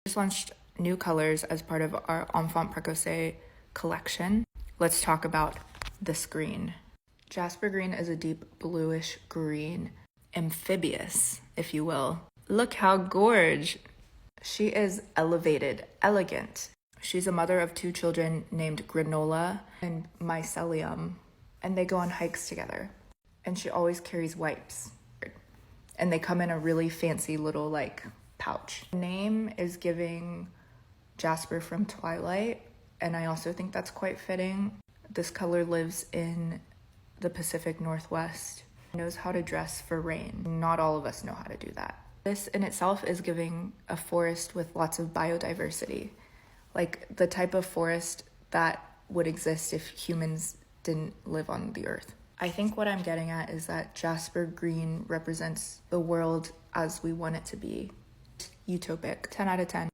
Just launched new colors as part of our Enfant Precoce collection. Let's talk about this green. Jasper green is a deep bluish green, amphibious, if you will. Look how gorge. She is elevated, elegant. She's a mother of 2 children named Granola and Mycelium, and they go on hikes together. And she always carries wipes. And they come in a really fancy little pouch. The name is giving Jasper from Twilight, and I also think that's quite fitting. This color lives in the Pacific Northwest. Knows how to dress for rain. Not all of us know how to do that. This in itself is giving a forest with lots of biodiversity, like the type of forest that would exist if humans didn't live on the earth. I think what I'm getting at is that Jasper green represents the world as we want it to be. Utopic. 10 out of 10.